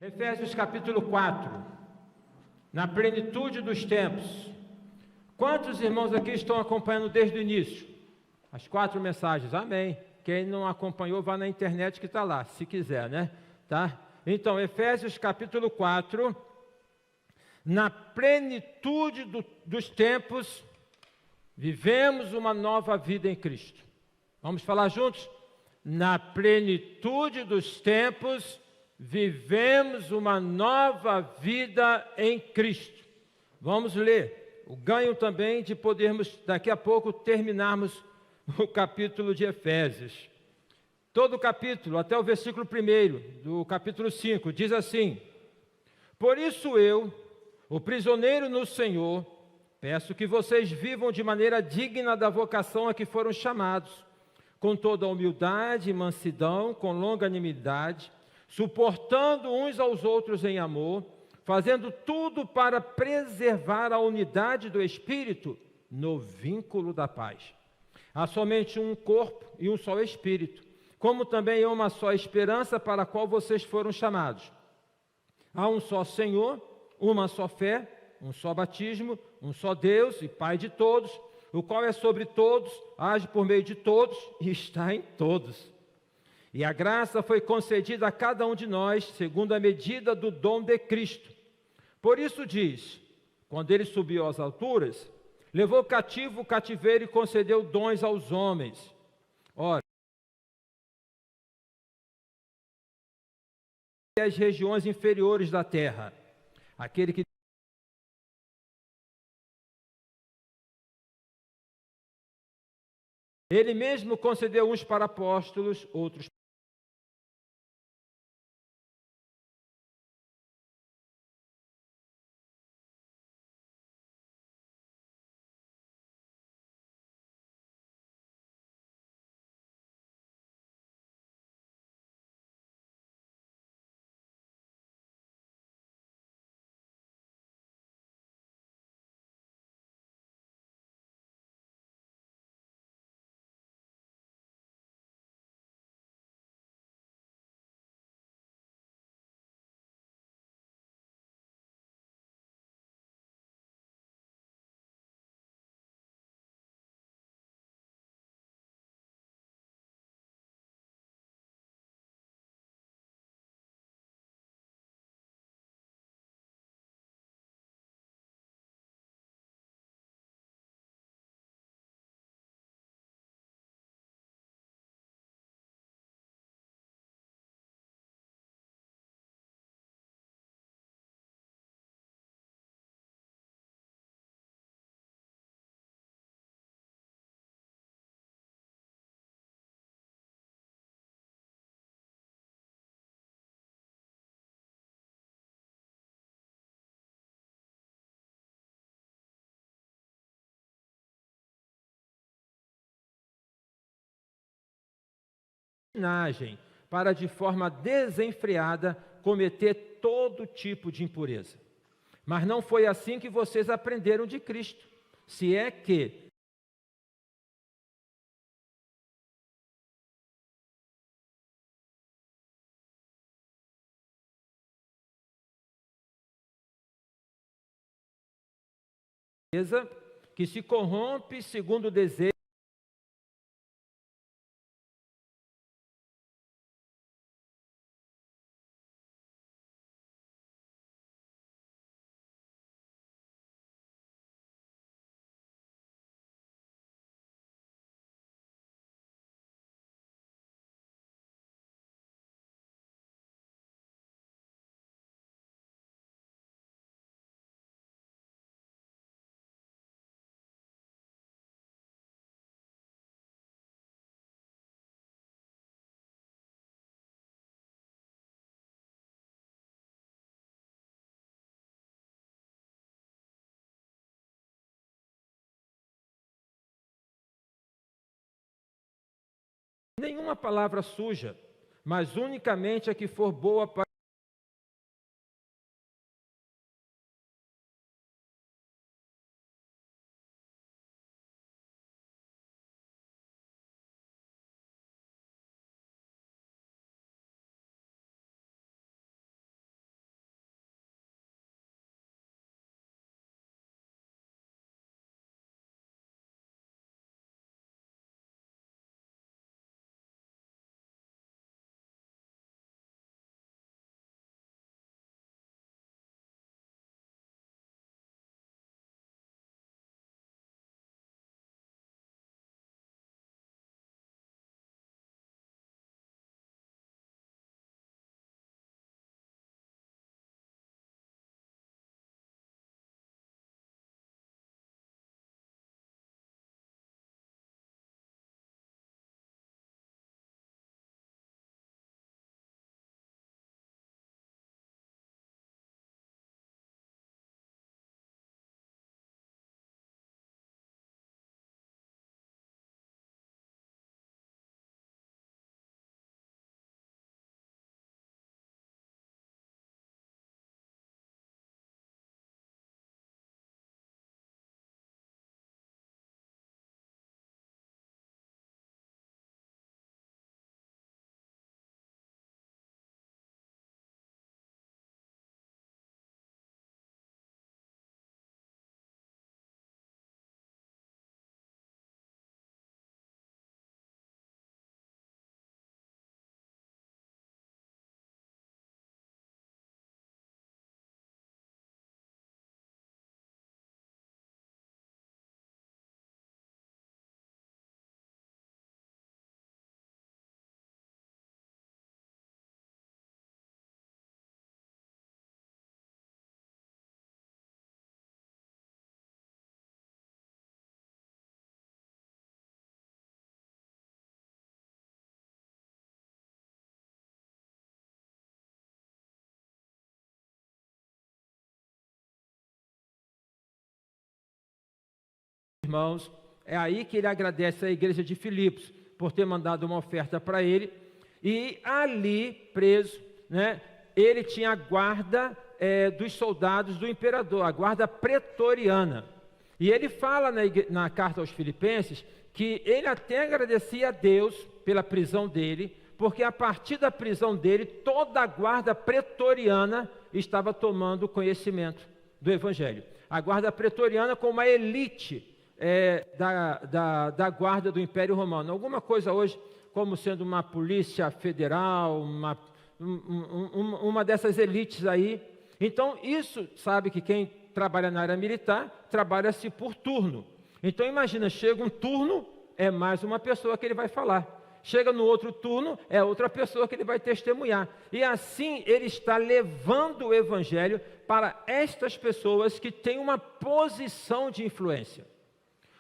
Efésios capítulo 4, na plenitude dos tempos. Quantos irmãos aqui estão acompanhando desde o início? As 4 mensagens, amém. Quem não acompanhou, vá na internet que está lá, se quiser, né? Tá? Então, Efésios capítulo 4, na plenitude dos tempos, vivemos uma nova vida em Cristo. Vamos falar juntos? Na plenitude dos tempos, vivemos uma nova vida em Cristo. Vamos ler o ganho também de podermos, daqui a pouco, terminarmos o capítulo de Efésios. Todo o capítulo, até o versículo 1 do capítulo 5, diz assim: Por isso eu, o prisioneiro no Senhor, peço que vocês vivam de maneira digna da vocação a que foram chamados, com toda humildade e mansidão, com longanimidade, suportando uns aos outros em amor, fazendo tudo para preservar a unidade do Espírito no vínculo da paz. Há somente um corpo e um só Espírito, como também há uma só esperança para a qual vocês foram chamados. Há um só Senhor, uma só fé, um só batismo, um só Deus e Pai de todos, o qual é sobre todos, age por meio de todos e está em todos. E a graça foi concedida a cada um de nós, segundo a medida do dom de Cristo. Por isso diz, quando ele subiu às alturas, levou cativo o cativeiro e concedeu dons aos homens. Ora, as regiões inferiores da terra, aquele que ele mesmo concedeu uns para apóstolos, outros para de forma desenfreada cometer todo tipo de impureza. Mas não foi assim que vocês aprenderam de Cristo, se é que que se corrompe segundo o desejo nenhuma palavra suja, mas unicamente a que for boa para irmãos. É aí que ele agradece à igreja de Filipos por ter mandado uma oferta para ele. E ali, preso, né, ele tinha a guarda dos soldados do imperador, a guarda pretoriana. E ele fala na carta aos Filipenses que ele até agradecia a Deus pela prisão dele, porque a partir da prisão dele, toda a guarda pretoriana estava tomando conhecimento do Evangelho. A guarda pretoriana como uma elite da guarda do Império Romano. Alguma coisa hoje como sendo uma polícia federal, uma dessas elites aí. Então, isso, sabe que quem trabalha na área militar, trabalha-se por turno. Então, imagina, chega um turno, é mais uma pessoa que ele vai falar. Chega no outro turno, é outra pessoa que ele vai testemunhar. E assim, ele está levando o Evangelho para estas pessoas que têm uma posição de influência.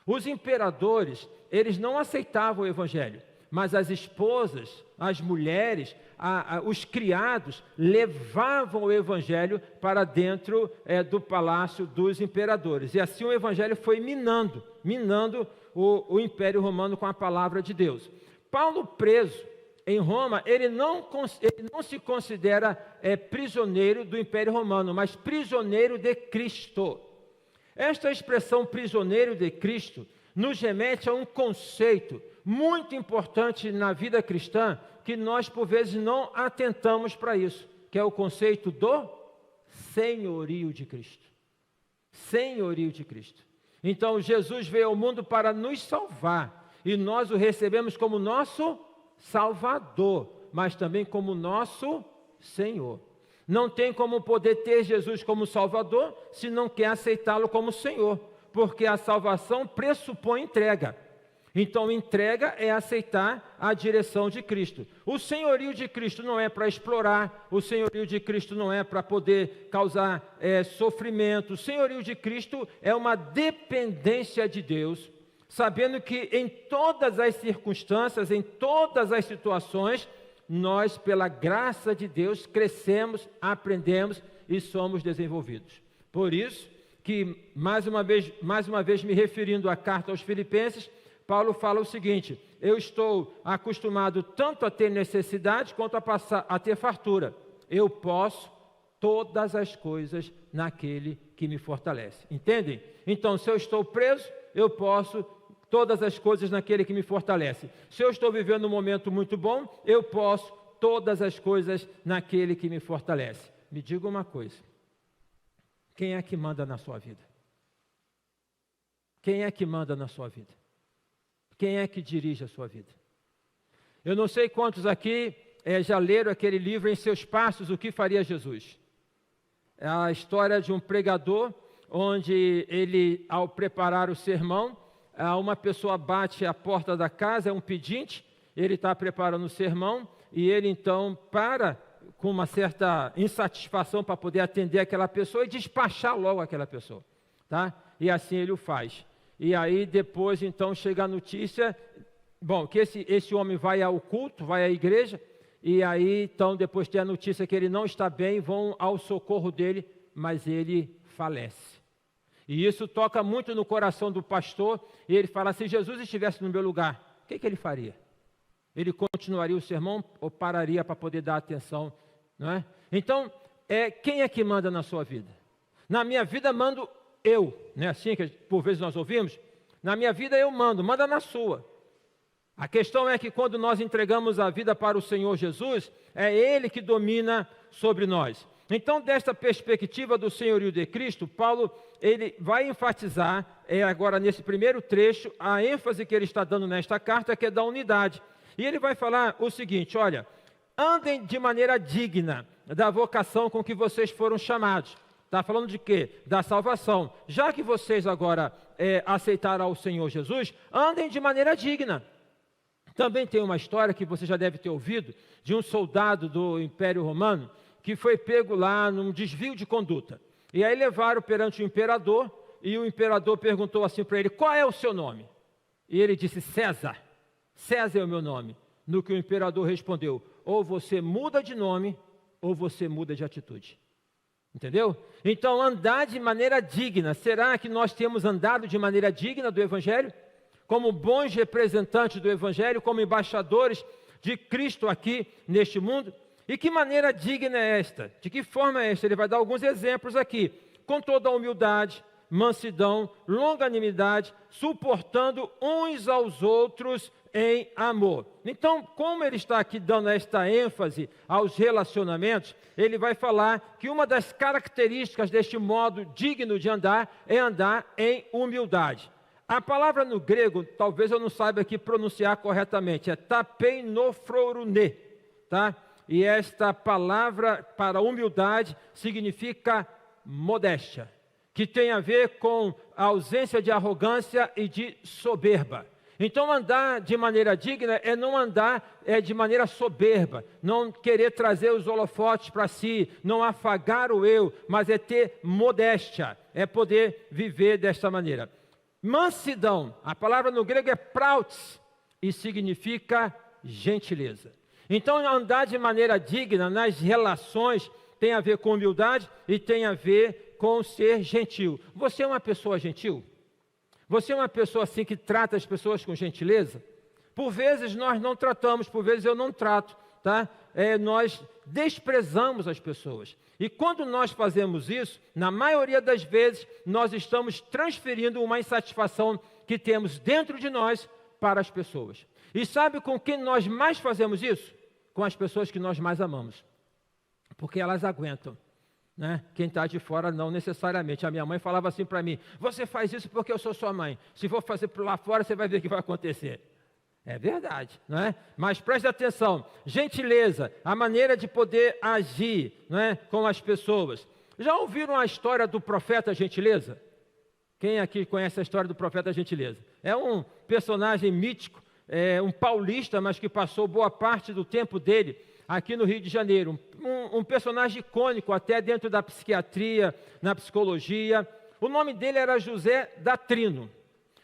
Os imperadores, eles não aceitavam o Evangelho, mas as esposas, as mulheres, os criados levavam o Evangelho para dentro do palácio dos imperadores. E assim o Evangelho foi minando o Império Romano com a palavra de Deus. Paulo, preso em Roma, ele não se considera prisioneiro do Império Romano, mas prisioneiro de Cristo. Esta expressão prisioneiro de Cristo nos remete a um conceito muito importante na vida cristã, que nós por vezes não atentamos para isso, que é o conceito do senhorio de Cristo. Senhorio de Cristo. Então Jesus veio ao mundo para nos salvar, e nós o recebemos como nosso Salvador, mas também como nosso Senhor. Não tem como poder ter Jesus como Salvador se não quer aceitá-lo como Senhor, porque a salvação pressupõe entrega. Então, entrega é aceitar a direção de Cristo. O senhorio de Cristo não é para explorar, o senhorio de Cristo não é para poder causar sofrimento. O senhorio de Cristo é uma dependência de Deus, sabendo que em todas as circunstâncias, em todas as situações, nós, pela graça de Deus, crescemos, aprendemos e somos desenvolvidos. Por isso que, mais uma vez me referindo à carta aos Filipenses, Paulo fala o seguinte: eu estou acostumado tanto a ter necessidade quanto a ter fartura. Eu posso todas as coisas naquele que me fortalece. Entendem? Então, se eu estou preso, eu posso todas as coisas naquele que me fortalece. Se eu estou vivendo um momento muito bom, eu posso todas as coisas naquele que me fortalece. Me diga uma coisa: quem é que manda na sua vida? Quem é que manda na sua vida? Quem é que dirige a sua vida? Eu não sei quantos aqui já leram aquele livro Em Seus Passos, O que Faria Jesus? É a história de um pregador, onde ele, ao preparar o sermão, uma pessoa bate à porta da casa, é um pedinte, ele está preparando o sermão, e ele então para com uma certa insatisfação para poder atender aquela pessoa e despachar logo aquela pessoa, tá? E assim ele o faz. E aí depois então chega a notícia, que esse homem vai ao culto, vai à igreja, e aí então depois tem a notícia que ele não está bem, vão ao socorro dele, mas ele falece. E isso toca muito no coração do pastor, e ele fala: se Jesus estivesse no meu lugar, o que ele faria? Ele continuaria o sermão ou pararia para poder dar atenção, não é? Então, quem é que manda na sua vida? Na minha vida mando eu, não é assim que por vezes nós ouvimos? Na minha vida eu manda na sua. A questão é que quando nós entregamos a vida para o Senhor Jesus, é Ele que domina sobre nós. Então, desta perspectiva do senhorio de Cristo, Paulo ele vai enfatizar, agora nesse primeiro trecho, a ênfase que ele está dando nesta carta, que é da unidade. E ele vai falar o seguinte: olha, andem de maneira digna da vocação com que vocês foram chamados. Está falando de quê? Da salvação. Já que vocês agora aceitaram ao Senhor Jesus, andem de maneira digna. Também tem uma história que você já deve ter ouvido, de um soldado do Império Romano, que foi pego lá num desvio de conduta. E aí levaram perante o imperador, e o imperador perguntou assim para ele: qual é o seu nome? E ele disse: César. César é o meu nome. No que o imperador respondeu: ou você muda de nome, ou você muda de atitude. Entendeu? Então, andar de maneira digna. Será que nós temos andado de maneira digna do Evangelho? Como bons representantes do Evangelho, como embaixadores de Cristo aqui neste mundo? E que maneira digna é esta? De que forma é esta? Ele vai dar alguns exemplos aqui. Com toda a humildade, mansidão, longanimidade, suportando uns aos outros em amor. Então, como ele está aqui dando esta ênfase aos relacionamentos, ele vai falar que uma das características deste modo digno de andar é andar em humildade. A palavra no grego, talvez eu não saiba aqui pronunciar corretamente, é tapeinofrorune, tá? E esta palavra para humildade significa modéstia, que tem a ver com a ausência de arrogância e de soberba. Então, andar de maneira digna é não andar de maneira soberba, não querer trazer os holofotes para si, não afagar o eu, mas é ter modéstia, é poder viver desta maneira. Mansidão, a palavra no grego é prautes e significa gentileza. Então, andar de maneira digna nas relações tem a ver com humildade e tem a ver com ser gentil. Você é uma pessoa gentil? Você é uma pessoa assim que trata as pessoas com gentileza? Por vezes nós não tratamos, por vezes eu não trato, tá? Nós desprezamos as pessoas. E quando nós fazemos isso, na maioria das vezes, nós estamos transferindo uma insatisfação que temos dentro de nós para as pessoas. E sabe com quem nós mais fazemos isso? Com as pessoas que nós mais amamos. Porque elas aguentam. Né? Quem está de fora não necessariamente. A minha mãe falava assim para mim: você faz isso porque eu sou sua mãe. Se for fazer por lá fora, você vai ver o que vai acontecer. É verdade, não é? Mas preste atenção, gentileza, a maneira de poder agir, não é, com as pessoas. Já ouviram a história do profeta Gentileza? Quem aqui conhece a história do profeta Gentileza? É um personagem mítico, um paulista, mas que passou boa parte do tempo dele aqui no Rio de Janeiro. Um personagem icônico até dentro da psiquiatria, na psicologia. O nome dele era José da Trino.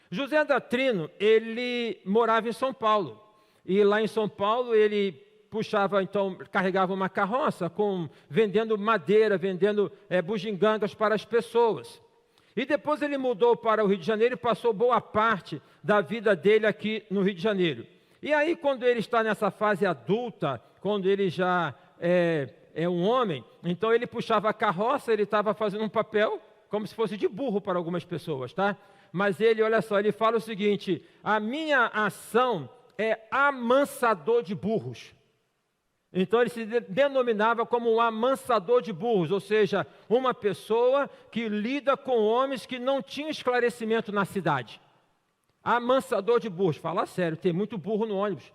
José da Trino, ele morava em São Paulo. E lá em São Paulo ele puxava, então, carregava uma carroça vendendo madeira, vendendo bugigangas para as pessoas. E depois ele mudou para o Rio de Janeiro e passou boa parte da vida dele aqui no Rio de Janeiro. E aí, quando ele está nessa fase adulta, quando ele já é um homem, então ele puxava a carroça, ele estava fazendo um papel como se fosse de burro para algumas pessoas, tá? Mas ele, olha só, ele fala o seguinte: a minha ação é amansador de burros. Então ele se denominava como um amansador de burros, ou seja, uma pessoa que lida com homens que não tinham esclarecimento na cidade. Amansador de burros, fala sério, tem muito burro no ônibus,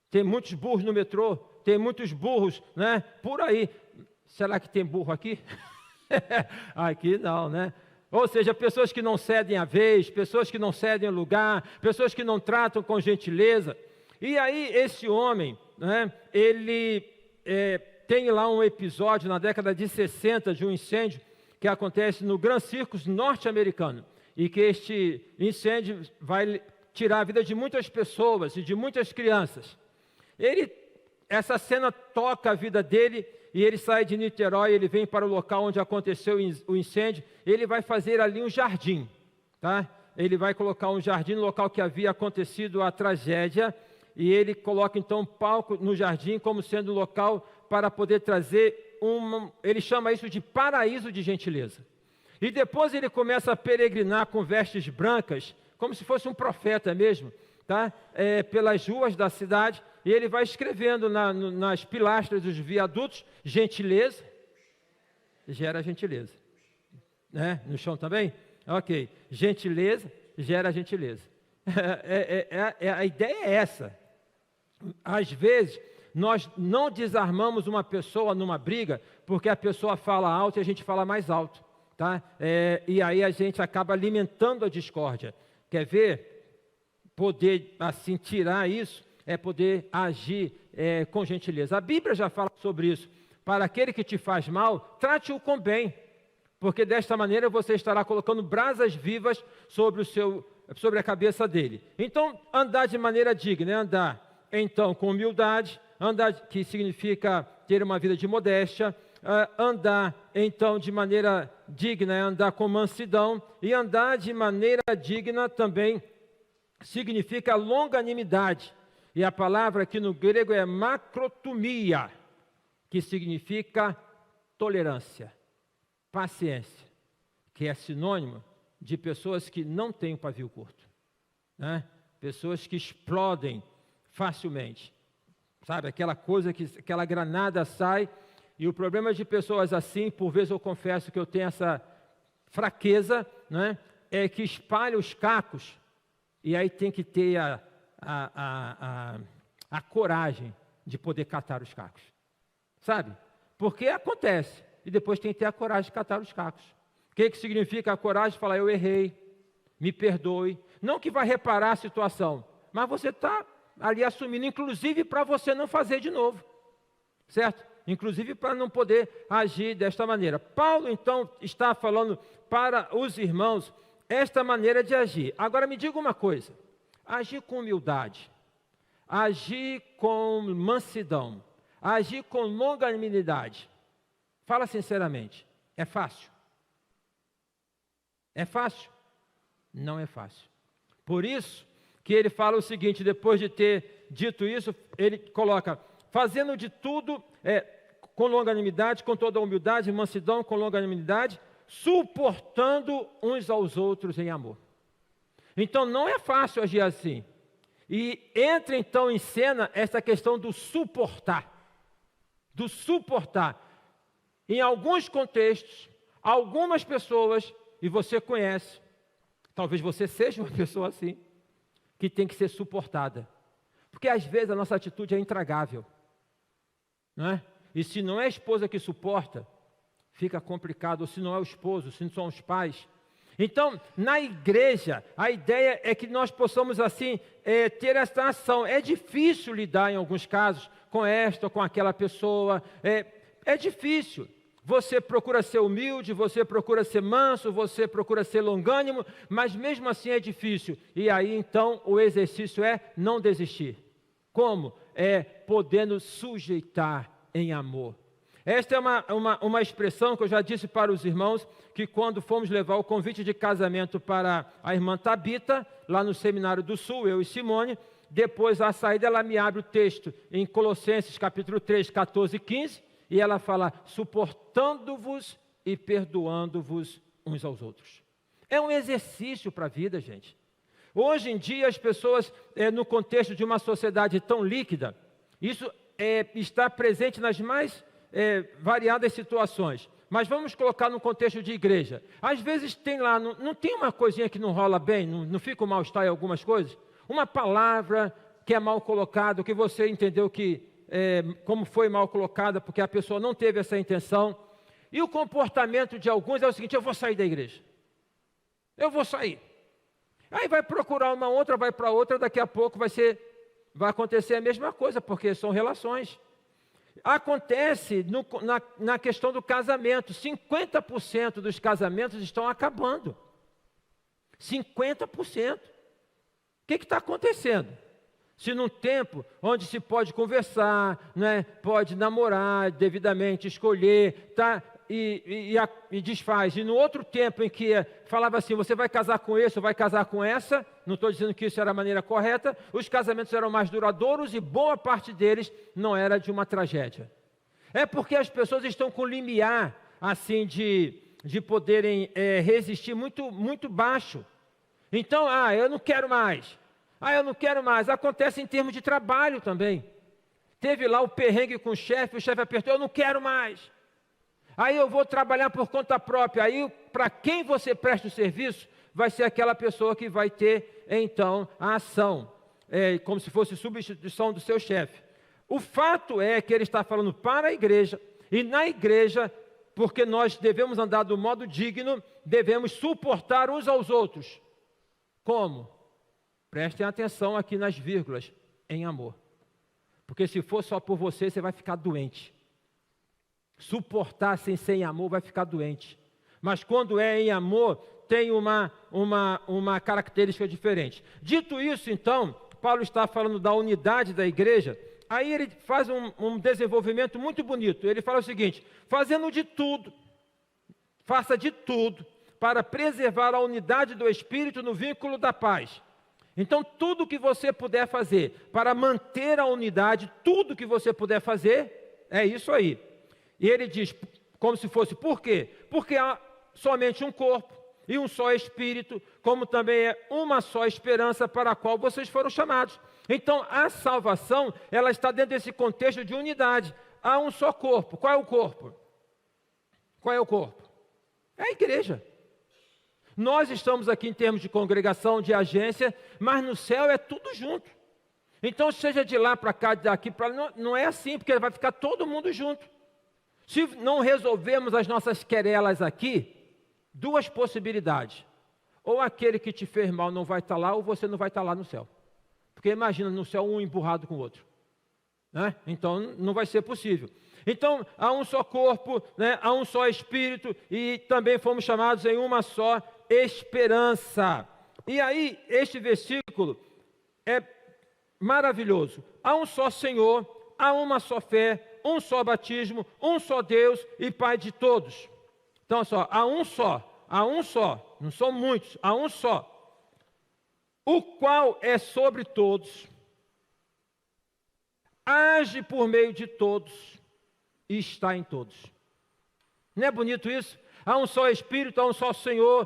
tem muitos burros no metrô, tem muitos burros, né, por aí. Será que tem burro aqui? Aqui não, né? Ou seja, pessoas que não cedem a vez, pessoas que não cedem lugar, pessoas que não tratam com gentileza. E aí esse homem, né, ele tem lá um episódio na década de 60 de um incêndio que acontece no Grand Circus norte-americano. E que este incêndio vai tirar a vida de muitas pessoas e de muitas crianças. Essa cena toca a vida dele e ele sai de Niterói, ele vem para o local onde aconteceu o incêndio, ele vai fazer ali um jardim, tá? Ele vai colocar um jardim no local que havia acontecido a tragédia e ele coloca então um palco no jardim como sendo um local para poder trazer ele chama isso de paraíso de gentileza. E depois ele começa a peregrinar com vestes brancas, como se fosse um profeta mesmo, tá? Pelas ruas da cidade, e ele vai escrevendo nas pilastras dos viadutos: gentileza gera gentileza. Né? No chão também? Ok. Gentileza gera gentileza. A ideia é essa. Às vezes, nós não desarmamos uma pessoa numa briga porque a pessoa fala alto e a gente fala mais alto. Tá? E aí a gente acaba alimentando a discórdia. Quer ver? Poder assim tirar isso é poder agir com gentileza. A Bíblia já fala sobre isso. Para aquele que te faz mal, trate-o com bem, porque desta maneira você estará colocando brasas vivas sobre a cabeça dele. Então, andar de maneira digna, andar então com humildade, andar que significa ter uma vida de modéstia, andar então de maneira digna é andar com mansidão, e andar de maneira digna também significa longanimidade. E a palavra aqui no grego é macrotumia, que significa tolerância, paciência, que é sinônimo de pessoas que não têm o pavio curto, né? Pessoas que explodem facilmente, sabe? Aquela coisa que aquela granada sai. E o problema de pessoas assim, por vezes eu confesso que eu tenho essa fraqueza, né? É que espalha os cacos, e aí tem que ter a coragem de poder catar os cacos, sabe? Porque acontece, e depois tem que ter a coragem de catar os cacos. O que significa a coragem? Falar, eu errei, me perdoe. Não que vai reparar a situação, mas você está ali assumindo, inclusive para você não fazer de novo, certo? Inclusive para não poder agir desta maneira. Paulo, então, está falando para os irmãos esta maneira de agir. Agora, me diga uma coisa, agir com humildade, agir com mansidão, agir com longanimidade, fala sinceramente, é fácil? É fácil? Não é fácil. Por isso que ele fala o seguinte, depois de ter dito isso, ele coloca, fazendo de tudo com longanimidade, com toda a humildade, mansidão, com longanimidade, suportando uns aos outros em amor. Então não é fácil agir assim. E entra então em cena essa questão do suportar. Do suportar. Em alguns contextos, algumas pessoas, e você conhece, talvez você seja uma pessoa assim, que tem que ser suportada. Porque às vezes a nossa atitude é intragável, não é? E se não é a esposa que suporta, fica complicado. Ou se não é o esposo, se não são os pais. Então, na igreja, a ideia é que nós possamos assim ter essa ação. É difícil lidar em alguns casos com esta ou com aquela pessoa. É difícil. Você procura ser humilde, você procura ser manso, você procura ser longânimo, mas mesmo assim é difícil. E aí então o exercício é não desistir. Como? É podendo sujeitar em amor. Esta é uma expressão que eu já disse para os irmãos, que quando fomos levar o convite de casamento para a irmã Tabita, lá no Seminário do Sul, eu e Simone, depois à saída ela me abre o texto em Colossenses capítulo 3, 14 e 15, e ela fala, suportando-vos e perdoando-vos uns aos outros. É um exercício para a vida, gente. Hoje em dia as pessoas, no contexto de uma sociedade tão líquida, isso está presente nas mais variadas situações. Mas vamos colocar no contexto de igreja. Às vezes tem lá, não tem uma coisinha que não rola bem, não fica o mal-estar em algumas coisas? Uma palavra que é mal colocada, que você entendeu que como foi mal colocada, porque a pessoa não teve essa intenção. E o comportamento de alguns é o seguinte, eu vou sair da igreja. Eu vou sair. Aí vai procurar uma outra, vai para outra, daqui a pouco vai acontecer a mesma coisa, porque são relações. Acontece na questão do casamento, 50% dos casamentos estão acabando. 50%. O que está acontecendo? Se num tempo onde se pode conversar, né, pode namorar devidamente, escolher, tá, e desfaz. E no outro tempo em que falava assim, você vai casar com esse ou vai casar com essa, não estou dizendo que isso era a maneira correta, os casamentos eram mais duradouros e boa parte deles não era de uma tragédia. É porque as pessoas estão com limiar, assim, de poderem resistir muito, muito baixo. Então, eu não quero mais. Eu não quero mais. Acontece em termos de trabalho também. Teve lá o perrengue com o chefe apertou, eu não quero mais. Aí eu vou trabalhar por conta própria. Aí, para quem você presta o serviço, vai ser aquela pessoa que vai ter, então, a ação. Como se fosse substituição do seu chefe. O fato é que ele está falando para a igreja, e na igreja, porque nós devemos andar do modo digno, devemos suportar uns aos outros. Como? Prestem atenção aqui nas vírgulas, em amor. Porque se for só por você, você vai ficar doente. Suportar sem ser em amor vai ficar doente. Mas quando é em amor, tem uma característica diferente. Dito isso, então, Paulo está falando da unidade da igreja, Aí ele faz um desenvolvimento muito bonito. Ele fala o seguinte: fazendo de tudo, faça de tudo para preservar a unidade do Espírito no vínculo da paz. Então, tudo que você puder fazer para manter a unidade, tudo que você puder fazer, é isso aí. E ele diz, como se fosse, por quê? Porque há somente um corpo e um só Espírito, como também é uma só esperança para a qual vocês foram chamados. Então, a salvação, ela está dentro desse contexto de unidade. Há um só corpo. Qual é o corpo? Qual é o corpo? É a igreja. Nós estamos aqui em termos de congregação, de agência, mas no céu é tudo junto. Então, seja de lá para cá, daqui para lá, não é assim, porque vai ficar todo mundo junto. Se não resolvermos as nossas querelas aqui, duas possibilidades. Ou aquele que te fez mal não vai estar lá, ou você não vai estar lá no céu. Porque imagina no céu um emburrado com o outro. Né? Então, não vai ser possível. Então, há um só corpo, né? Há um só Espírito, e também fomos chamados em uma só esperança. E aí, este versículo é maravilhoso. Há um só Senhor, há uma só fé, um só batismo, um só Deus e Pai de todos. Então, só, há um só, não são muitos, há um só, o qual é sobre todos, age por meio de todos e está em todos. Não é bonito isso? Há um só Espírito, há um só Senhor,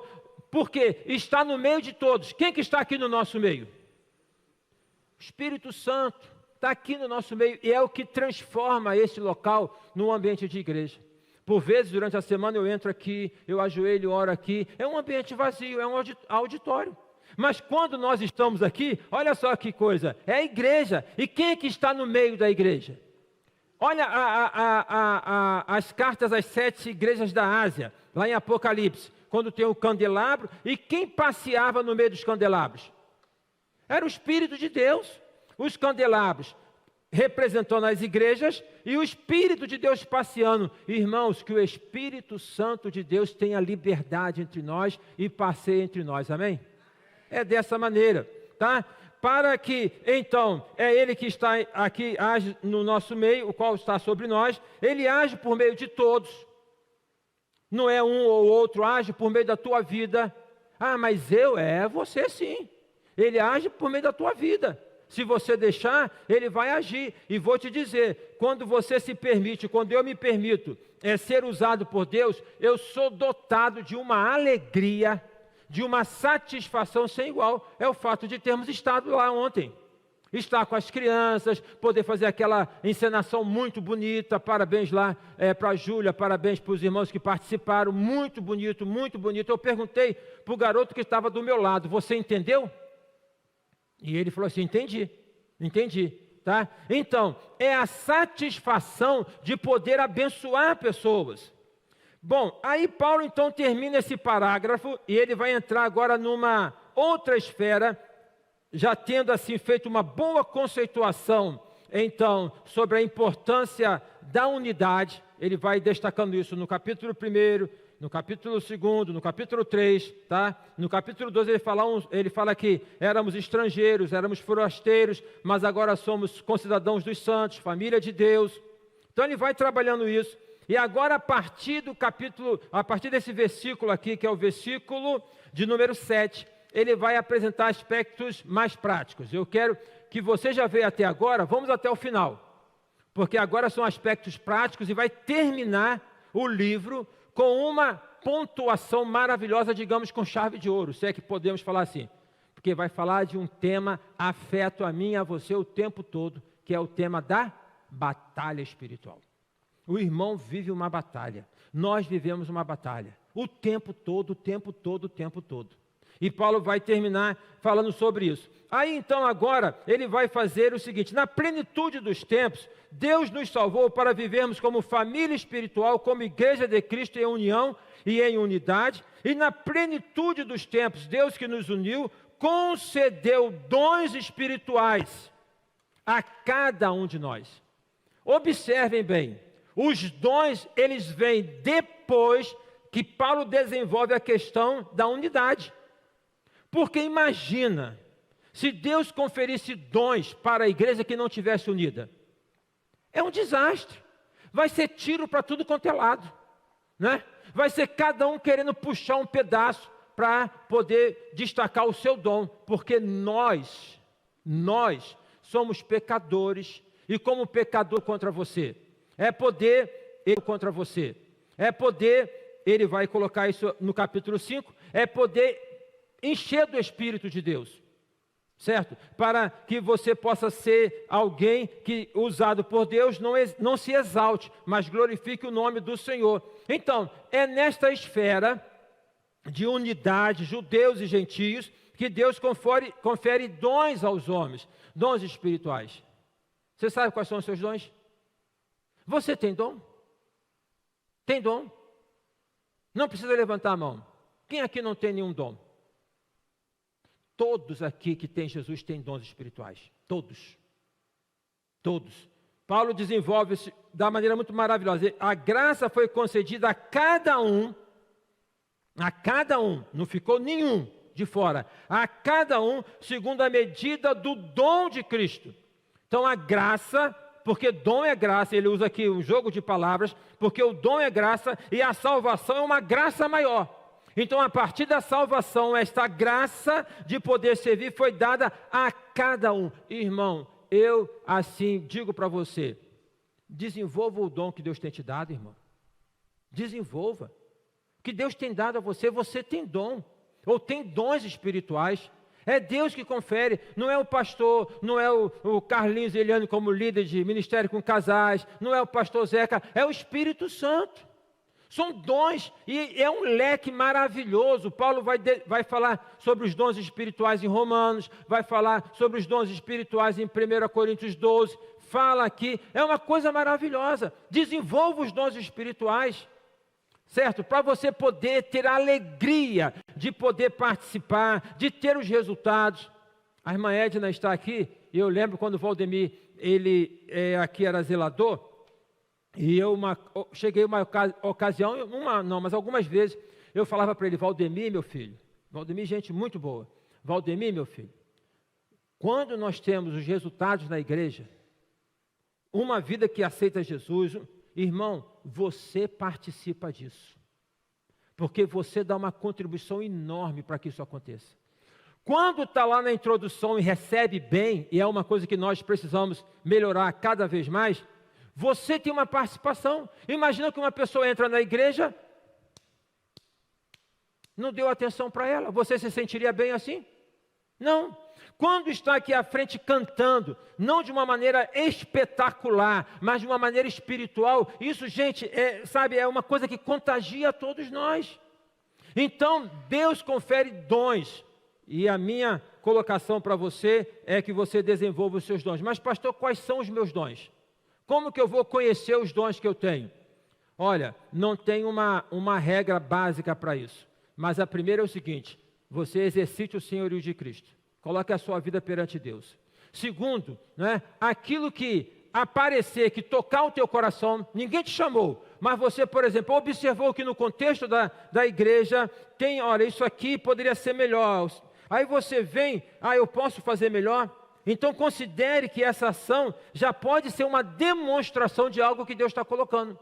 porque está no meio de todos. Quem que está aqui no nosso meio? O Espírito Santo está aqui no nosso meio e é o que transforma este local num ambiente de igreja. Por vezes, durante a semana, eu entro aqui, eu ajoelho, oro aqui, é um ambiente vazio, é um auditório. Mas quando nós estamos aqui, olha só que coisa, é a igreja. E quem é que está no meio da igreja? Olha as cartas às 7 igrejas da Ásia, lá em Apocalipse, quando tem o candelabro, e quem passeava no meio dos candelabros? Era o Espírito de Deus. Os candelabros representando as igrejas e o Espírito de Deus passeando. Irmãos, que o Espírito Santo de Deus tenha liberdade entre nós e passeie entre nós, amém? É dessa maneira, tá? Para que, então, é Ele que está aqui, age no nosso meio, o qual está sobre nós, Ele age por meio de todos. Não é um ou outro, age por meio da tua vida. Ah, mas você sim. Ele age por meio da tua vida. Se você deixar, Ele vai agir. E vou te dizer, quando você se permite, quando eu me permito ser usado por Deus, eu sou dotado de uma alegria, de uma satisfação sem igual. É o fato de termos estado lá ontem. Estar com as crianças, poder fazer aquela encenação muito bonita. Parabéns lá para a Júlia, parabéns para os irmãos que participaram. Muito bonito, muito bonito. Eu perguntei para o garoto que estava do meu lado, você entendeu? E ele falou assim, entendi, tá? Então, é a satisfação de poder abençoar pessoas. Bom, aí Paulo então termina esse parágrafo e ele vai entrar agora numa outra esfera, já tendo assim feito uma boa conceituação, então, sobre a importância da unidade. Ele vai destacando isso no capítulo 1º, no capítulo 2º, no capítulo 3, tá? No capítulo 12 ele fala que éramos estrangeiros, éramos forasteiros, mas agora somos concidadãos dos santos, família de Deus. Então ele vai trabalhando isso. E agora a partir desse versículo aqui, que é o versículo de número 7, ele vai apresentar aspectos mais práticos. Eu quero que você já veja até agora, vamos até o final, porque agora são aspectos práticos e vai terminar o livro com uma pontuação maravilhosa, digamos, com chave de ouro, se é que podemos falar assim, porque vai falar de um tema afeto a mim e a você o tempo todo, que é o tema da batalha espiritual. O irmão vive uma batalha, nós vivemos uma batalha, o tempo todo, o tempo todo, o tempo todo. E Paulo vai terminar falando sobre isso. Aí então agora ele vai fazer o seguinte, na plenitude dos tempos, Deus nos salvou para vivermos como família espiritual, como igreja de Cristo em união e em unidade. E na plenitude dos tempos, Deus que nos uniu, concedeu dons espirituais a cada um de nós. Observem bem, os dons eles vêm depois que Paulo desenvolve a questão da unidade. Porque imagina, se Deus conferisse dons para a igreja que não tivesse unida, É um desastre. Vai ser tiro para tudo quanto é lado, né? Vai ser cada um querendo puxar um pedaço para poder destacar o seu dom, porque nós somos pecadores, e como pecador contra você, é poder ele contra você, é poder, ele vai colocar isso no capítulo 5, é poder encher do Espírito de Deus, certo? Para que você possa ser alguém que, usado por Deus, não se exalte, mas glorifique o nome do Senhor. Então, é nesta esfera de unidade, judeus e gentios, que Deus confere dons aos homens, dons espirituais. Você sabe quais são os seus dons? Você tem dom? Tem dom? Não precisa levantar a mão. Quem aqui não tem nenhum dom? Todos aqui que têm Jesus têm dons espirituais. Todos. Todos. Paulo desenvolve isso da maneira muito maravilhosa. A graça foi concedida a cada um, não ficou nenhum de fora, a cada um segundo a medida do dom de Cristo. Então a graça, porque dom é graça, ele usa aqui um jogo de palavras, porque o dom é graça e a salvação é uma graça maior. Então, a partir da salvação, esta graça de poder servir foi dada a cada um. Irmão, eu assim digo para você, desenvolva o dom que Deus tem te dado, irmão. Desenvolva. O que Deus tem dado a você, você tem dom, ou tem dons espirituais. É Deus que confere, não é o pastor, não é o Carlinhos Eliane como líder de ministério com casais, não é o pastor Zeca, é o Espírito Santo. São dons e é um leque maravilhoso. Paulo vai falar sobre os dons espirituais em Romanos, vai falar sobre os dons espirituais em 1 Coríntios 12. Fala aqui, é uma coisa maravilhosa. Desenvolva os dons espirituais, certo? Para você poder ter a alegria de poder participar, de ter os resultados. A irmã Edna está aqui, e eu lembro quando o Valdemir, ele aqui era zelador. E eu cheguei uma ocasião, mas algumas vezes, eu falava para ele, Valdemir, meu filho, Valdemir, gente muito boa, Valdemir, meu filho, quando nós temos os resultados na igreja, uma vida que aceita Jesus, irmão, você participa disso, porque você dá uma contribuição enorme para que isso aconteça. Quando está lá na introdução e recebe bem, e é uma coisa que nós precisamos melhorar cada vez mais, você tem uma participação. Imagina que uma pessoa entra na igreja, não deu atenção para ela. Você se sentiria bem assim? Não. Quando está aqui à frente cantando, não de uma maneira espetacular, mas de uma maneira espiritual, isso, gente, é uma coisa que contagia a todos nós. Então, Deus confere dons. E a minha colocação para você é que você desenvolva os seus dons. Mas, pastor, quais são os meus dons? Como que eu vou conhecer os dons que eu tenho? Olha, não tem uma regra básica para isso. Mas a primeira é o seguinte, você exercite o senhorio de Cristo. Coloque a sua vida perante Deus. Segundo, né, aquilo que aparecer, que tocar o teu coração, ninguém te chamou, mas você, por exemplo, observou que no contexto da igreja tem, olha, isso aqui poderia ser melhor. Aí você vem, eu posso fazer melhor? Então considere que essa ação já pode ser uma demonstração de algo que Deus está colocando.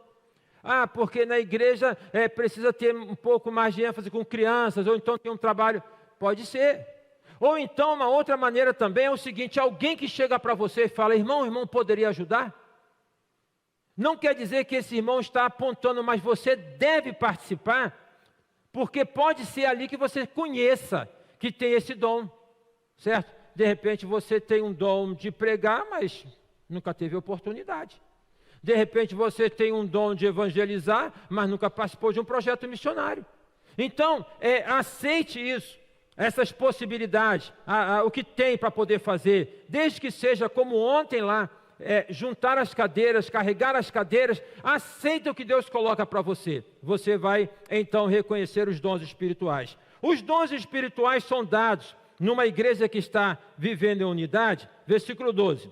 Porque na igreja precisa ter um pouco mais de ênfase com crianças, ou então tem um trabalho, pode ser. Ou então uma outra maneira também é o seguinte, alguém que chega para você e fala, irmão, poderia ajudar? Não quer dizer que esse irmão está apontando, mas você deve participar, porque pode ser ali que você conheça que tem esse dom, certo? De repente você tem um dom de pregar, mas nunca teve oportunidade. De repente você tem um dom de evangelizar, mas nunca participou de um projeto missionário. Então, aceite isso, essas possibilidades, o que tem para poder fazer, desde que seja como ontem lá, juntar as cadeiras, carregar as cadeiras, aceita o que Deus coloca para você. Você vai então reconhecer os dons espirituais. Os dons espirituais são dados numa igreja que está vivendo em unidade, versículo 12,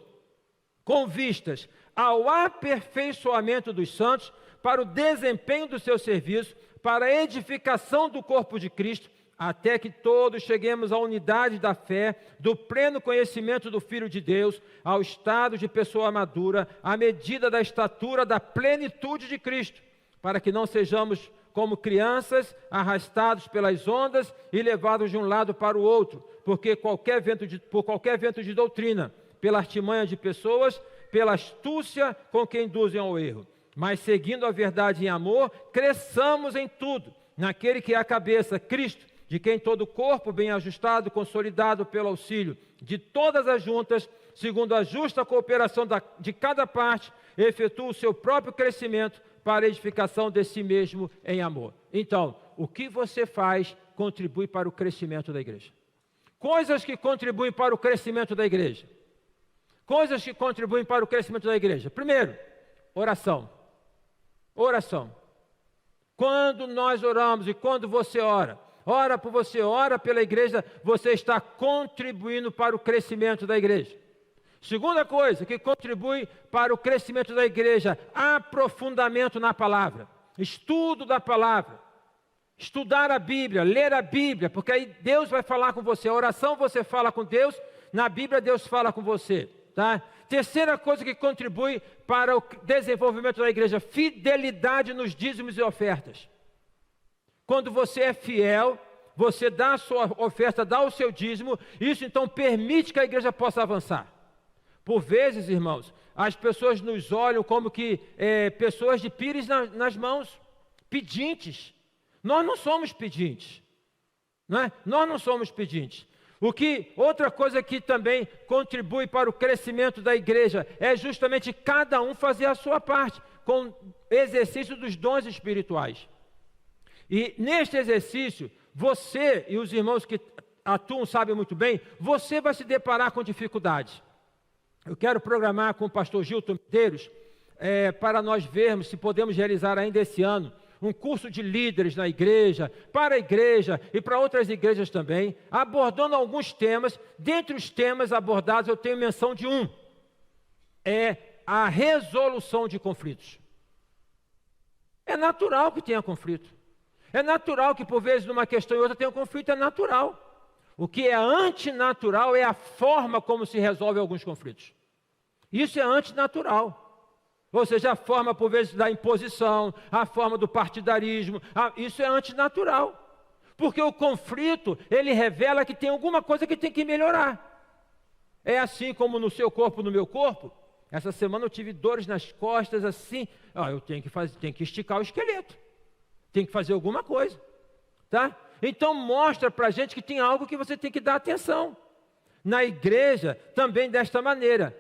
com vistas ao aperfeiçoamento dos santos, para o desempenho do seu serviço, para a edificação do corpo de Cristo, até que todos cheguemos à unidade da fé, do pleno conhecimento do Filho de Deus, ao estado de pessoa madura, à medida da estatura da plenitude de Cristo, para que não sejamos como crianças, arrastados pelas ondas e levados de um lado para o outro, por qualquer vento de doutrina, pela artimanha de pessoas, pela astúcia com que induzem ao erro. Mas seguindo a verdade em amor, cresçamos em tudo, naquele que é a cabeça, Cristo, de quem todo o corpo, bem ajustado, consolidado pelo auxílio de todas as juntas, segundo a justa cooperação de cada parte, efetua o seu próprio crescimento para a edificação de si mesmo em amor. Então, o que você faz contribui para o crescimento da igreja. Coisas que contribuem para o crescimento da igreja. Coisas que contribuem para o crescimento da igreja. Primeiro, oração. Oração. Quando nós oramos e quando você ora por você, ora pela igreja, você está contribuindo para o crescimento da igreja. Segunda coisa que contribui para o crescimento da igreja, aprofundamento na palavra, estudo da palavra, estudar a Bíblia, ler a Bíblia, porque aí Deus vai falar com você. A oração você fala com Deus, na Bíblia Deus fala com você, tá? Terceira coisa que contribui para o desenvolvimento da igreja, fidelidade nos dízimos e ofertas. Quando você é fiel, você dá a sua oferta, dá o seu dízimo, isso então permite que a igreja possa avançar. Por vezes, irmãos, as pessoas nos olham como que pessoas de pires nas mãos, pedintes. Nós não somos pedintes, não é? Nós não somos pedintes. Outra coisa que também contribui para o crescimento da igreja é justamente cada um fazer a sua parte, com exercício dos dons espirituais. E neste exercício, você e os irmãos que atuam sabem muito bem, você vai se deparar com dificuldades. Eu quero programar com o pastor Gilton Medeiros, para nós vermos se podemos realizar ainda esse ano, um curso de líderes na igreja, para a igreja e para outras igrejas também, abordando alguns temas. Dentre os temas abordados, eu tenho menção de um, é a resolução de conflitos. É natural que tenha conflito. É natural que por vezes numa questão e outra tenha um conflito, é natural. O que é antinatural é a forma como se resolve alguns conflitos. Isso é antinatural. Ou seja, a forma por vezes da imposição, a forma do partidarismo, isso é antinatural. Porque o conflito, ele revela que tem alguma coisa que tem que melhorar. É assim como no seu corpo, no meu corpo. Essa semana eu tive dores nas costas assim, eu tenho que esticar o esqueleto. Tem que fazer alguma coisa, tá? Então mostra para a gente que tem algo que você tem que dar atenção. Na igreja também desta maneira.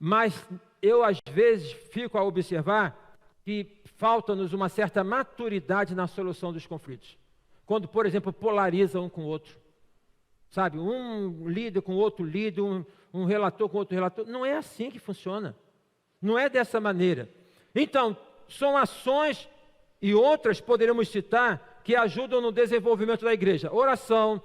Mas eu às vezes fico a observar que falta-nos uma certa maturidade na solução dos conflitos. Quando, por exemplo, polariza um com o outro. Sabe, um líder com outro líder, um relator com outro relator. Não é assim que funciona. Não é dessa maneira. Então, são ações e outras poderíamos citar que ajudam no desenvolvimento da igreja. Oração,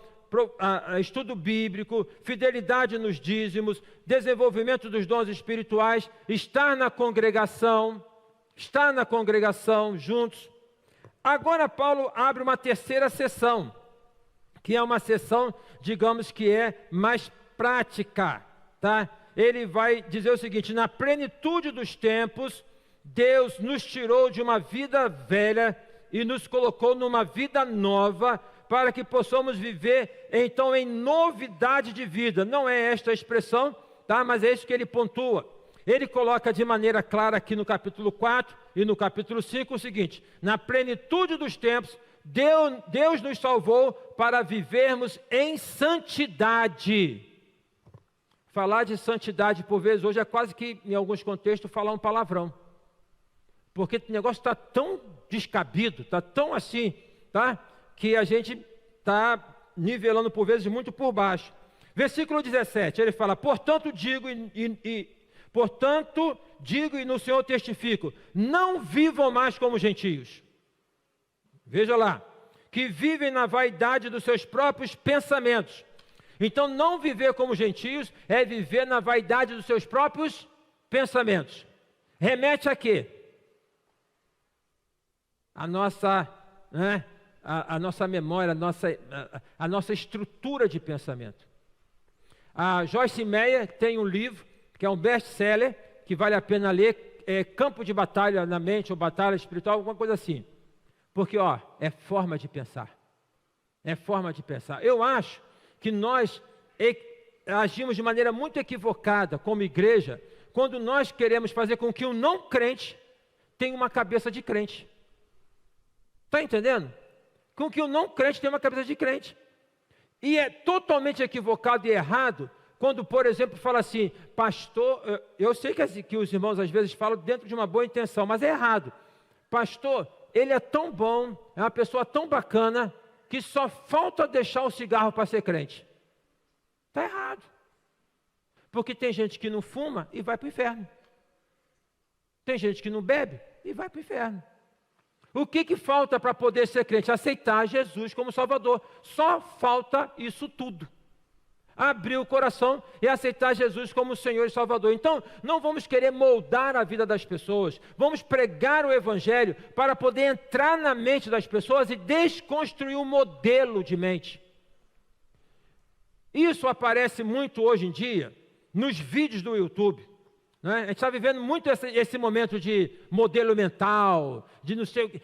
estudo bíblico, fidelidade nos dízimos, desenvolvimento dos dons espirituais, estar na congregação juntos. Agora Paulo abre uma terceira seção, que é uma seção, digamos que é mais prática, tá? Ele vai dizer o seguinte: na plenitude dos tempos, Deus nos tirou de uma vida velha e nos colocou numa vida nova, para que possamos viver, então, em novidade de vida. Não é esta a expressão, tá? Mas é isso que ele pontua. Ele coloca de maneira clara aqui no capítulo 4 e no capítulo 5 o seguinte: na plenitude dos tempos, Deus nos salvou para vivermos em santidade. Falar de santidade, por vezes, hoje é quase que, em alguns contextos, falar um palavrão. Porque o negócio está tão descabido, está tão assim, tá? Que a gente está nivelando por vezes muito por baixo. Versículo 17, ele fala: portanto digo e no Senhor testifico, não vivam mais como gentios. Veja lá, que vivem na vaidade dos seus próprios pensamentos. Então, não viver como gentios é viver na vaidade dos seus próprios pensamentos. Remete a quê? A nossa a nossa memória, a nossa estrutura de pensamento. A Joyce Meyer tem um livro, que é um best-seller, que vale a pena ler, Campo de Batalha na Mente, ou Batalha Espiritual, alguma coisa assim. Porque, é forma de pensar. É forma de pensar. Eu acho que nós agimos de maneira muito equivocada como igreja, quando nós queremos fazer com que um não crente tenha uma cabeça de crente. Está entendendo? Com que o não crente tenha uma cabeça de crente. E é totalmente equivocado e errado quando, por exemplo, fala assim, pastor, eu sei que os irmãos às vezes falam dentro de uma boa intenção, mas é errado. Pastor, ele é tão bom, é uma pessoa tão bacana, que só falta deixar o cigarro para ser crente. Está errado. Porque tem gente que não fuma e vai para o inferno. Tem gente que não bebe e vai para o inferno. O que falta para poder ser crente? Aceitar Jesus como Salvador. Só falta isso tudo. Abrir o coração e aceitar Jesus como Senhor e Salvador. Então, não vamos querer moldar a vida das pessoas. Vamos pregar o Evangelho para poder entrar na mente das pessoas e desconstruir um modelo de mente. Isso aparece muito hoje em dia nos vídeos do YouTube. Né? A gente está vivendo muito esse momento de modelo mental, de não sei o que.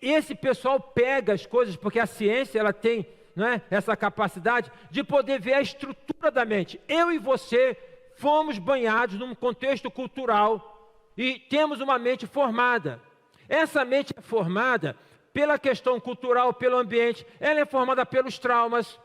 Esse pessoal pega as coisas, porque a ciência ela tem, né, essa capacidade de poder ver a estrutura da mente. Eu e você fomos banhados num contexto cultural e temos uma mente formada. Essa mente é formada pela questão cultural, pelo ambiente, ela é formada pelos traumas.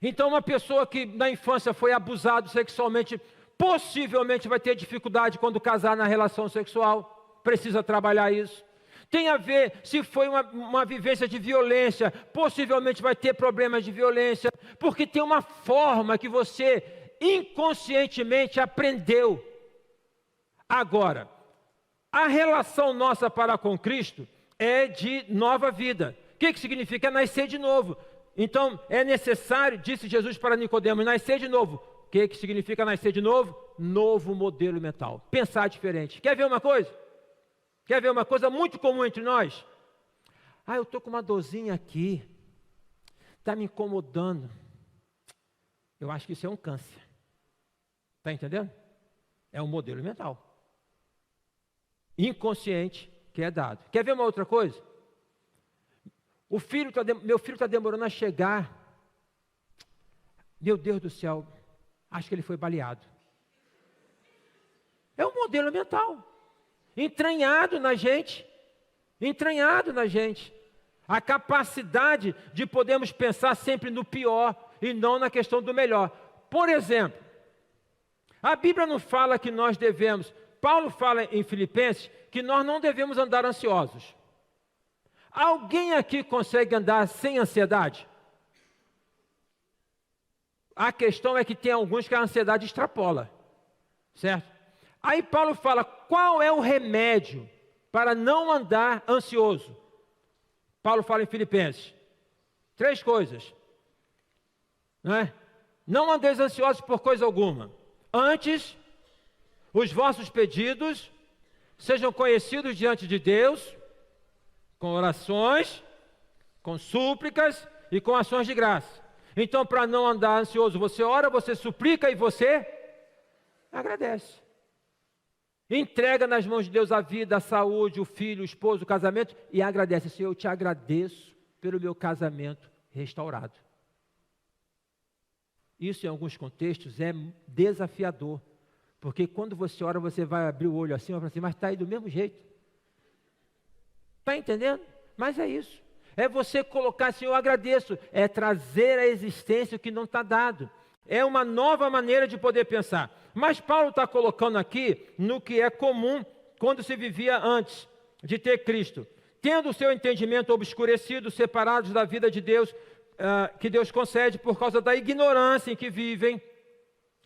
Então, uma pessoa que na infância foi abusada sexualmente, possivelmente vai ter dificuldade quando casar na relação sexual, precisa trabalhar isso. Tem a ver, se foi uma vivência de violência, possivelmente vai ter problemas de violência, porque tem uma forma que você inconscientemente aprendeu. Agora, a relação nossa para com Cristo é de nova vida. O que significa? É nascer de novo. Então, é necessário, disse Jesus para Nicodemos, nascer de novo. O que significa nascer de novo? Novo modelo mental. Pensar diferente. Quer ver uma coisa? Quer ver uma coisa muito comum entre nós? Eu estou com uma dorzinha aqui. Está me incomodando. Eu acho que isso é um câncer. Está entendendo? É um modelo mental. Inconsciente que é dado. Quer ver uma outra coisa? Meu filho está demorando a chegar. Meu Deus do céu, acho que ele foi baleado. É um modelo mental, entranhado na gente. A capacidade de podermos pensar sempre no pior e não na questão do melhor. Por exemplo, a Bíblia não fala que nós devemos, Paulo fala em Filipenses que nós não devemos andar ansiosos. Alguém aqui consegue andar sem ansiedade? A questão é que tem alguns que a ansiedade extrapola, certo? Aí Paulo fala, qual é o remédio para não andar ansioso? Paulo fala em Filipenses, 3 coisas. Não andeis ansiosos por coisa alguma. Antes, os vossos pedidos sejam conhecidos diante de Deus, com orações, com súplicas e com ações de graça. Então, para não andar ansioso, você ora, você suplica e você agradece. Entrega nas mãos de Deus a vida, a saúde, o filho, o esposo, o casamento e agradece. Senhor, eu te agradeço pelo meu casamento restaurado. Isso em alguns contextos é desafiador, porque quando você ora, você vai abrir o olho assim, vai falar assim, mas está aí do mesmo jeito. Está entendendo? Mas é isso. É você colocar, Senhor, eu agradeço. É trazer à existência o que não está dado. É uma nova maneira de poder pensar. Mas Paulo está colocando aqui no que é comum quando se vivia antes de ter Cristo. Tendo o seu entendimento obscurecido, separados da vida de Deus, que Deus concede por causa da ignorância em que vivem.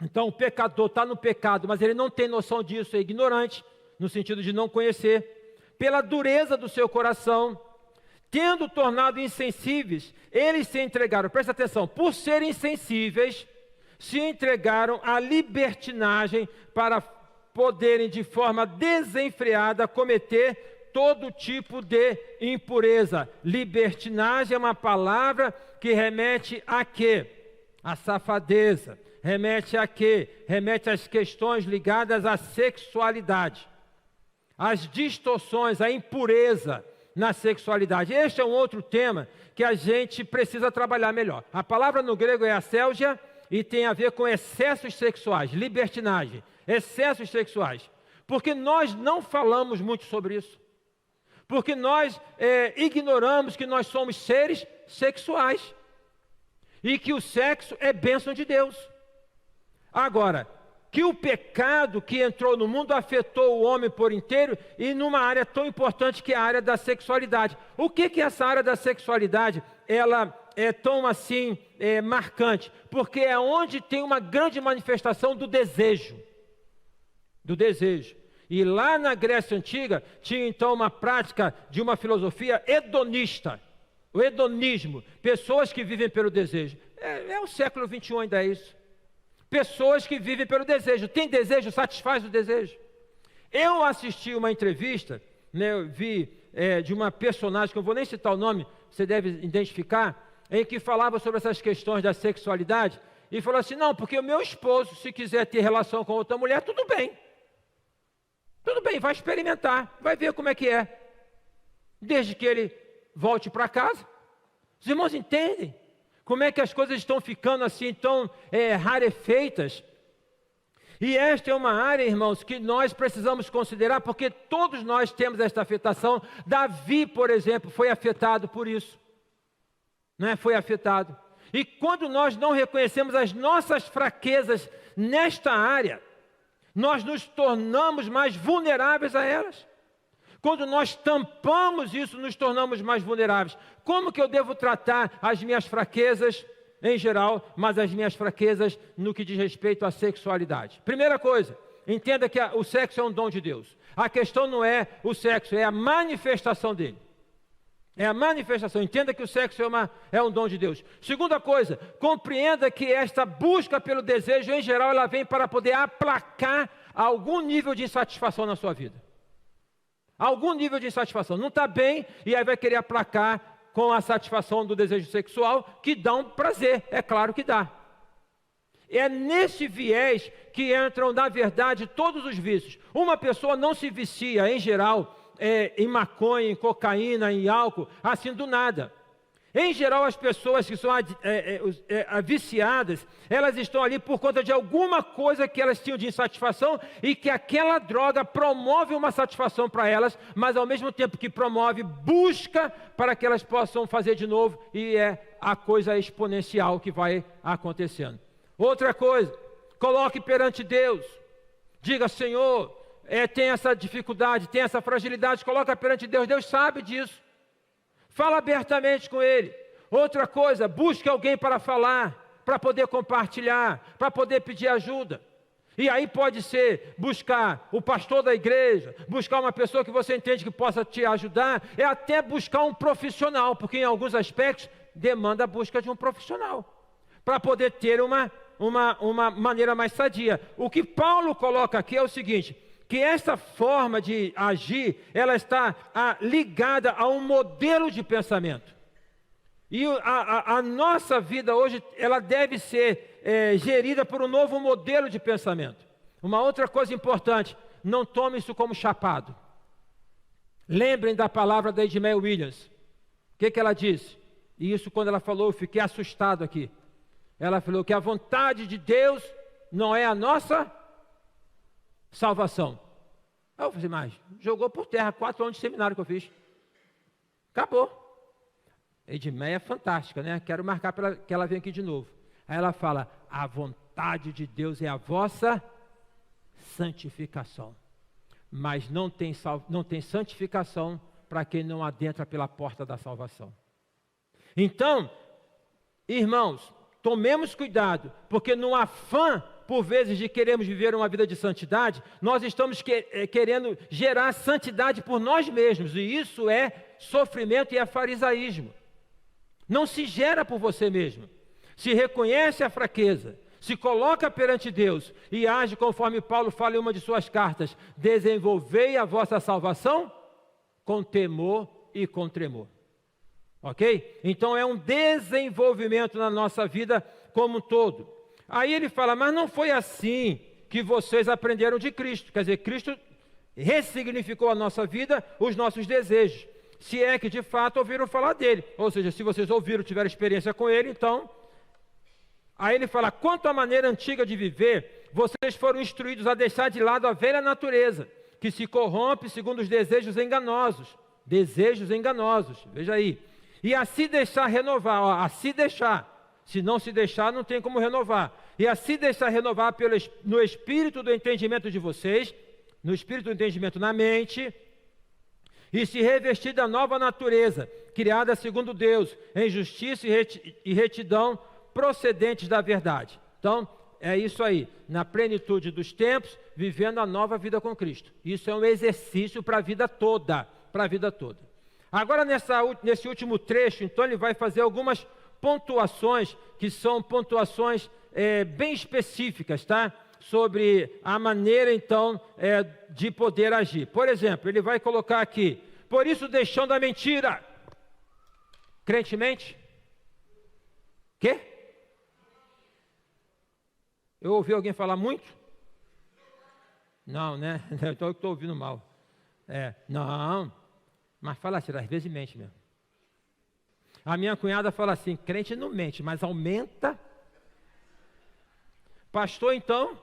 Então o pecador está no pecado, mas ele não tem noção disso, é ignorante, no sentido de não conhecer. Pela dureza do seu coração, tendo tornado insensíveis, eles se entregaram, presta atenção, por serem insensíveis, se entregaram à libertinagem para poderem de forma desenfreada cometer todo tipo de impureza. Libertinagem é uma palavra que remete a quê? A safadeza. Remete a quê? Remete às questões ligadas à sexualidade. As distorções, a impureza na sexualidade. Este é um outro tema que a gente precisa trabalhar melhor. A palavra no grego é asélgia e tem a ver com excessos sexuais, libertinagem, excessos sexuais. Porque nós não falamos muito sobre isso. Porque nós ignoramos que nós somos seres sexuais. E que o sexo é bênção de Deus. Agora, que o pecado que entrou no mundo afetou o homem por inteiro e numa área tão importante que é a área da sexualidade. O que essa área da sexualidade, ela é tão assim marcante? Porque é onde tem uma grande manifestação do desejo. Do desejo. E lá na Grécia Antiga, tinha então uma prática de uma filosofia hedonista. O hedonismo. Pessoas que vivem pelo desejo. É o século XXI ainda é isso. Pessoas que vivem pelo desejo. Tem desejo, satisfaz o desejo. Eu assisti uma entrevista, né, eu vi de uma personagem, que eu não vou nem citar o nome, você deve identificar, em que falava sobre essas questões da sexualidade, e falou assim, não, porque o meu esposo, se quiser ter relação com outra mulher, tudo bem. Tudo bem, vai experimentar, vai ver como é que é. Desde que ele volte para casa. Os irmãos entendem como é que as coisas estão ficando assim, tão rarefeitas. E esta é uma área, irmãos, que nós precisamos considerar, porque todos nós temos esta afetação. Davi, por exemplo, foi afetado por isso. Né? Foi afetado. E quando nós não reconhecemos as nossas fraquezas nesta área, nós nos tornamos mais vulneráveis a elas. Quando nós tampamos isso, nos tornamos mais vulneráveis. Como que eu devo tratar as minhas fraquezas em geral, mas as minhas fraquezas no que diz respeito à sexualidade? Primeira coisa, entenda que o sexo é um dom de Deus. A questão não é o sexo, é a manifestação dele. É a manifestação. Entenda que o sexo é um dom de Deus. Segunda coisa, compreenda que esta busca pelo desejo, em geral, ela vem para poder aplacar algum nível de insatisfação na sua vida. Algum nível de insatisfação. Não está bem e aí vai querer aplacar com a satisfação do desejo sexual, que dá um prazer. É claro que dá. É nesse viés que entram, na verdade, todos os vícios. Uma pessoa não se vicia, em geral, em maconha, em cocaína, em álcool, assim do nada. Em geral, as pessoas que são viciadas, elas estão ali por conta de alguma coisa que elas tinham de insatisfação e que aquela droga promove uma satisfação para elas, mas ao mesmo tempo que promove, busca para que elas possam fazer de novo, e é a coisa exponencial que vai acontecendo. Outra coisa, coloque perante Deus, diga, Senhor, tem essa dificuldade, tem essa fragilidade, coloca perante Deus, Deus sabe disso. Fala abertamente com Ele. Outra coisa, busque alguém para falar, para poder compartilhar, para poder pedir ajuda. E aí pode ser buscar o pastor da igreja, buscar uma pessoa que você entende que possa te ajudar, é até buscar um profissional, porque em alguns aspectos demanda a busca de um profissional, para poder ter uma maneira mais sadia. O que Paulo coloca aqui é o seguinte, que essa forma de agir, ela está ligada a um modelo de pensamento. E a nossa vida hoje, ela deve ser gerida por um novo modelo de pensamento. Uma outra coisa importante, não tome isso como chapado. Lembrem da palavra da Edmeia Williams. O que ela disse? E isso quando ela falou, eu fiquei assustado aqui. Ela falou que a vontade de Deus não é a nossa salvação. Eu falei, mas jogou por terra 4 anos de seminário que eu fiz. Acabou. Edmeia é fantástica, né? Quero marcar para que ela venha aqui de novo. Aí ela fala, a vontade de Deus é a vossa santificação. Mas não tem santificação para quem não adentra pela porta da salvação. Então, irmãos, tomemos cuidado, porque no afã, por vezes, de queremos viver uma vida de santidade, nós estamos querendo gerar santidade por nós mesmos, e isso é sofrimento e é farisaísmo. Não se gera por você mesmo. Se reconhece a fraqueza, se coloca perante Deus e age conforme Paulo fala em uma de suas cartas, desenvolvei a vossa salvação com temor e com tremor. Ok? Então é um desenvolvimento na nossa vida como um todo. Aí ele fala, mas não foi assim que vocês aprenderam de Cristo. Quer dizer, Cristo ressignificou a nossa vida, os nossos desejos. Se é que de fato ouviram falar dele. Ou seja, se vocês ouviram, tiveram experiência com ele, então... Aí ele fala, quanto à maneira antiga de viver, vocês foram instruídos a deixar de lado a velha natureza, que se corrompe segundo os desejos enganosos. Desejos enganosos, veja aí. E a se deixar renovar, ó, a se deixar. Se não se deixar, não tem como renovar. E a se deixar renovar no espírito do entendimento de vocês, no espírito do entendimento na mente, e se revestir da nova natureza, criada segundo Deus, em justiça e retidão, procedentes da verdade. Então, é isso aí, na plenitude dos tempos, vivendo a nova vida com Cristo. Isso é um exercício para a vida toda, para a vida toda. Agora, nesse último trecho, então, ele vai fazer algumas pontuações, que são pontuações bem específicas, tá? Sobre a maneira, então, de poder agir. Por exemplo, ele vai colocar aqui, por isso deixando a mentira. Crente mente? Quê? Eu ouvi alguém falar muito? Não, né? Então eu estou ouvindo mal. Não, mas fala assim, às vezes mente mesmo. A minha cunhada fala assim, crente não mente, mas aumenta. Pastor, então,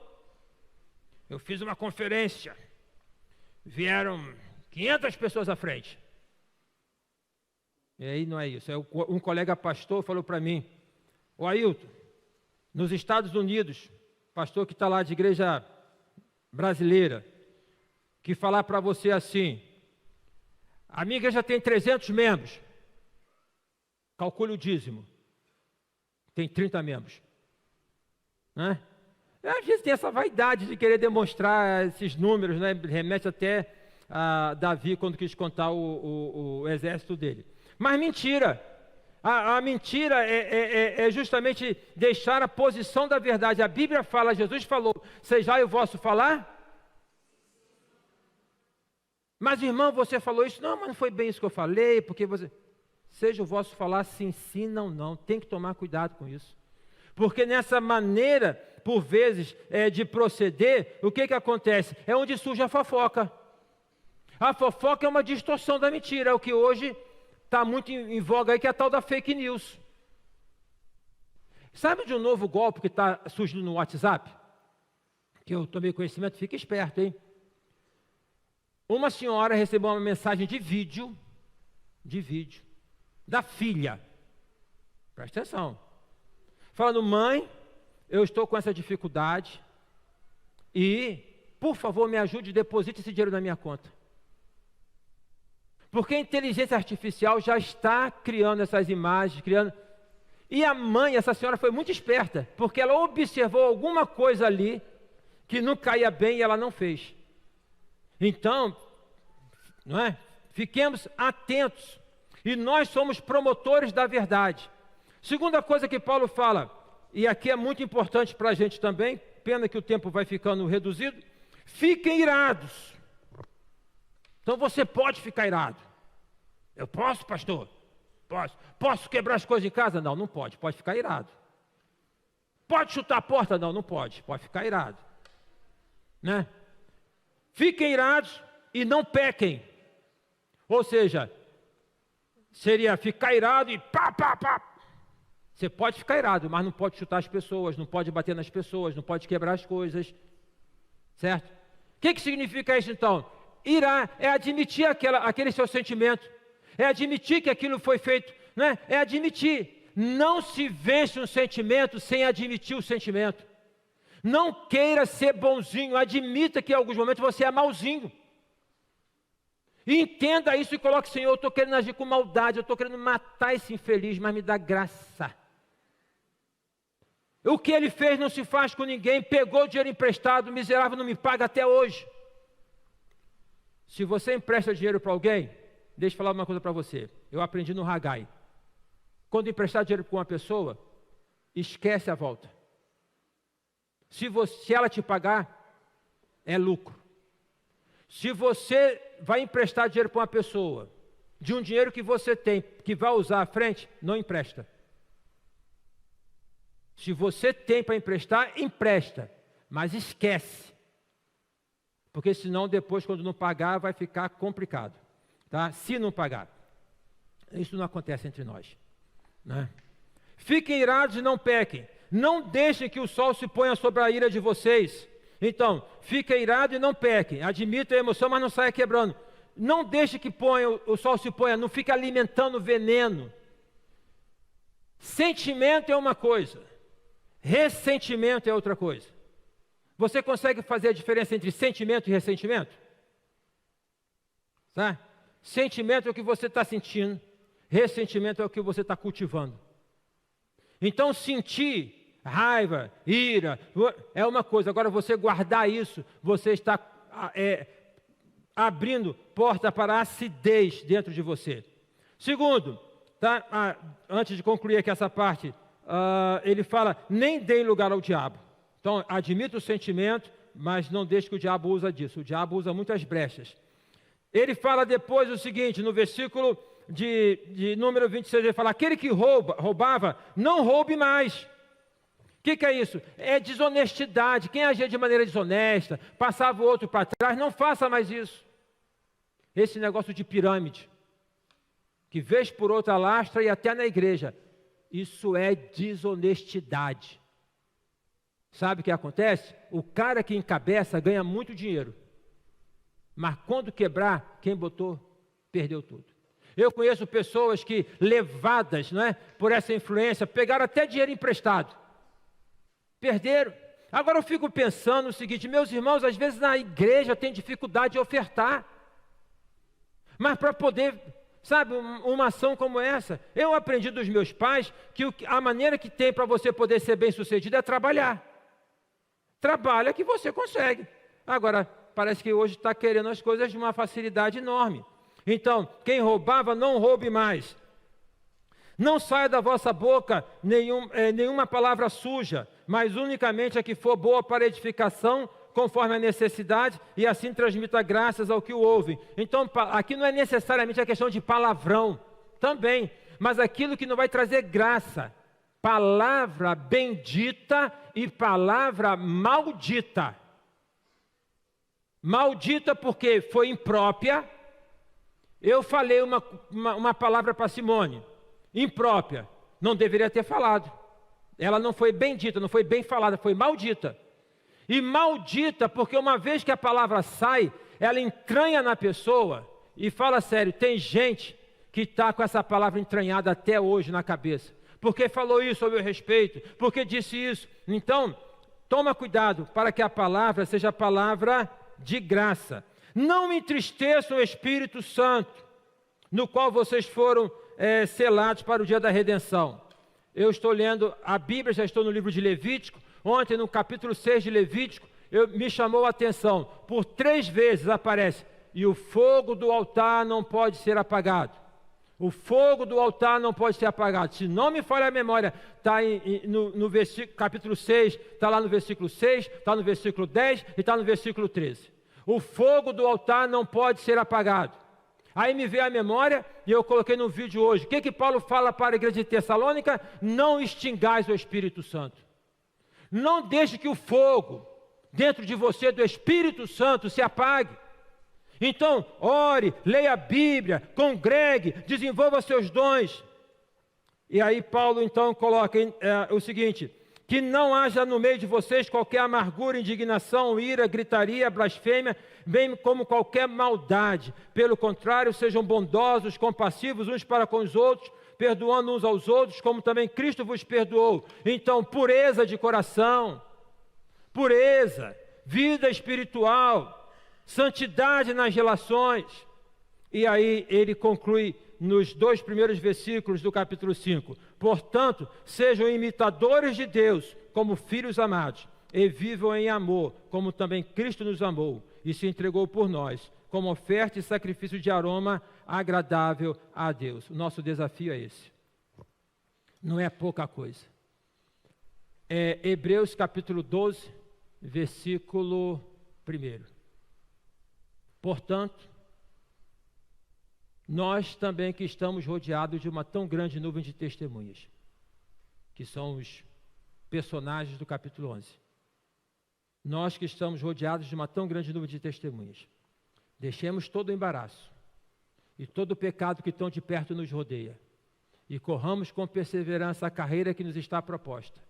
eu fiz uma conferência, vieram 500 pessoas à frente. E aí não é isso. Um colega pastor falou para mim, ô Ailton, nos Estados Unidos, pastor que está lá de igreja brasileira, que falar para você assim, a minha igreja tem 300 membros, calcule o dízimo, tem 30 membros. Né? Às vezes tem essa vaidade de querer demonstrar esses números, né? Remete até a Davi quando quis contar o exército dele. Mas mentira, a mentira é justamente deixar a posição da verdade. A Bíblia fala, Jesus falou, sejai o vosso falar? Mas irmão, você falou isso? Não, mas não foi bem isso que eu falei, porque você... Seja o vosso falar sim, sim, não, não. Tem que tomar cuidado com isso. Porque nessa maneira, por vezes, de proceder, o que acontece? É onde surge a fofoca. A fofoca é uma distorção da mentira, é o que hoje está muito em voga aí, que é a tal da fake news. Sabe de um novo golpe que está surgindo no WhatsApp? Que eu tomei conhecimento, fica esperto, hein? Uma senhora recebeu uma mensagem de vídeo, da filha. Presta atenção. Falando, mãe, eu estou com essa dificuldade e, por favor, me ajude e deposite esse dinheiro na minha conta. Porque a inteligência artificial já está criando essas imagens, E a mãe, essa senhora foi muito esperta, porque ela observou alguma coisa ali que não caía bem e ela não fez. Então, não é? Fiquemos atentos. E nós somos promotores da verdade. Segunda coisa que Paulo fala, e aqui é muito importante para a gente também, pena que o tempo vai ficando reduzido, fiquem irados. Então você pode ficar irado. Eu posso, pastor? Posso. Posso quebrar as coisas em casa? Não, não pode. Pode ficar irado. Pode chutar a porta? Não, não pode. Pode ficar irado. Né? Fiquem irados e não pequem. Ou seja, seria ficar irado e pá, pá, pá. Você pode ficar irado, mas não pode chutar as pessoas, não pode bater nas pessoas, não pode quebrar as coisas. Certo? O que significa isso então? Irar é admitir aquele seu sentimento, é admitir que aquilo foi feito, né? É admitir. Não se vence um sentimento sem admitir o sentimento. Não queira ser bonzinho, admita que em alguns momentos você é malzinho. E entenda isso e coloque, Senhor, eu estou querendo agir com maldade, eu estou querendo matar esse infeliz, mas me dá graça. O que ele fez não se faz com ninguém, pegou o dinheiro emprestado, o miserável não me paga até hoje. Se você empresta dinheiro para alguém, deixa eu falar uma coisa para você. Eu aprendi no Haggai. Quando emprestar dinheiro para uma pessoa, esquece a volta. Se ela te pagar, é lucro. Se você vai emprestar dinheiro para uma pessoa, de um dinheiro que você tem, que vai usar à frente, não empresta. Se você tem para emprestar, empresta, mas esquece. Porque senão depois, quando não pagar, vai ficar complicado. Tá? Se não pagar. Isso não acontece entre nós. Né? Fiquem irados e não pequem. Não deixem que o sol se ponha sobre a ira de vocês. Então, fiquem irados e não pequem. Admitam a emoção, mas não saia quebrando. Não deixe que o sol se ponha, não fique alimentando veneno. Sentimento é uma coisa. Ressentimento é outra coisa. Você consegue fazer a diferença entre sentimento e ressentimento? Tá? Sentimento é o que você está sentindo. Ressentimento é o que você está cultivando. Então, sentir raiva, ira, é uma coisa. Agora, você guardar isso, você está abrindo porta para a acidez dentro de você. Segundo, tá? Antes de concluir aqui essa parte, ele fala, nem dê lugar ao diabo. Então, admita o sentimento, mas não deixe que o diabo use disso. O diabo usa muitas brechas. Ele fala depois o seguinte, no versículo de número 26, ele fala, aquele que roubava, não roube mais. O que é isso? É desonestidade. Quem agia de maneira desonesta, passava o outro para trás, não faça mais isso. Esse negócio de pirâmide, que vez por outra lastra e até na igreja, isso é desonestidade. Sabe o que acontece? O cara que encabeça ganha muito dinheiro. Mas quando quebrar, quem botou, perdeu tudo. Eu conheço pessoas que, levadas, não é, por essa influência, pegaram até dinheiro emprestado. Perderam. Agora eu fico pensando o seguinte, meus irmãos, às vezes na igreja tem dificuldade de ofertar. Mas para poder, sabe, uma ação como essa, eu aprendi dos meus pais que a maneira que tem para você poder ser bem-sucedido é trabalhar. Trabalha que você consegue. Agora, parece que hoje está querendo as coisas de uma facilidade enorme. Então, quem roubava, não roube mais. Não saia da vossa boca nenhuma palavra suja, mas unicamente a que for boa para edificação, conforme a necessidade, e assim transmita graças ao que o ouvem. Então, aqui não é necessariamente a questão de palavrão, também, mas aquilo que não vai trazer graça. Palavra bendita e palavra maldita. Maldita porque foi imprópria. Eu falei uma palavra para Simone, imprópria, não deveria ter falado. Ela não foi bendita, não foi bem falada, foi maldita. E maldita porque uma vez que a palavra sai, ela entranha na pessoa. E fala sério, tem gente que está com essa palavra entranhada até hoje na cabeça. Porque falou isso ao meu respeito, porque disse isso. Então, toma cuidado para que a palavra seja a palavra de graça. Não entristeça o Espírito Santo, no qual vocês foram selados para o dia da redenção. Eu estou lendo a Bíblia, já estou no livro de Levítico. Ontem, no capítulo 6 de Levítico, me chamou a atenção. Por 3 vezes aparece, e o fogo do altar não pode ser apagado. O fogo do altar não pode ser apagado. Se não me falha a memória, está no versículo, capítulo 6, está lá no versículo 6, está no versículo 10 e está no versículo 13. O fogo do altar não pode ser apagado. Aí me veio a memória e eu coloquei no vídeo hoje. O que Paulo fala para a igreja de Tessalônica? Não extingais o Espírito Santo. Não deixe que o fogo dentro de você do Espírito Santo se apague. Então, ore, leia a Bíblia, congregue, desenvolva seus dons. E aí Paulo então coloca o seguinte, que não haja no meio de vocês qualquer amargura, indignação, ira, gritaria, blasfêmia, bem como qualquer maldade. Pelo contrário, sejam bondosos, compassivos uns para com os outros, perdoando uns aos outros, como também Cristo vos perdoou. Então, pureza de coração, pureza, vida espiritual, santidade nas relações. E aí ele conclui nos 2 primeiros versículos do capítulo 5. Portanto, sejam imitadores de Deus como filhos amados, e vivam em amor, como também Cristo nos amou e se entregou por nós, como oferta e sacrifício de aroma agradável a Deus. O nosso desafio é esse. Não é pouca coisa. Hebreus capítulo 12, versículo 1. Portanto, Nós também que estamos rodeados de uma tão grande nuvem de testemunhas, que são os personagens do capítulo 11. Nós que estamos rodeados de uma tão grande nuvem de testemunhas, deixemos todo o embaraço e todo o pecado que tão de perto nos rodeia e corramos com perseverança a carreira que nos está proposta,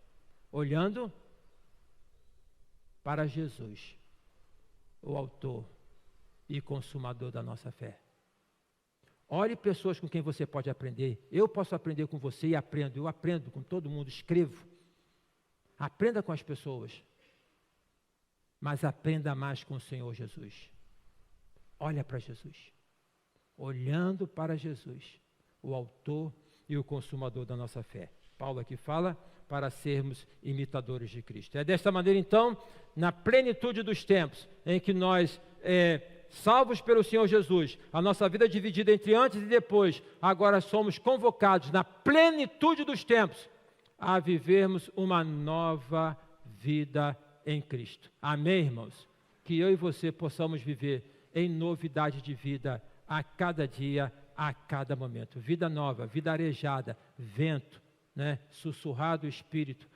olhando para Jesus, o autor e consumador da nossa fé. Ore pessoas com quem você pode aprender. Eu posso aprender com você e aprendo. Eu aprendo com todo mundo, escrevo. Aprenda com as pessoas. Mas aprenda mais com o Senhor Jesus. Olha para Jesus. Olhando para Jesus, o autor e o consumador da nossa fé. Paulo aqui fala para sermos imitadores de Cristo. É desta maneira, então, na plenitude dos tempos, em que nós, salvos pelo Senhor Jesus, a nossa vida é dividida entre antes e depois, agora somos convocados, na plenitude dos tempos, a vivermos uma nova vida em Cristo. Amém, irmãos? Que eu e você possamos viver em novidade de vida a cada dia, a cada momento. Vida nova, vida arejada, vento, sussurrado Espírito,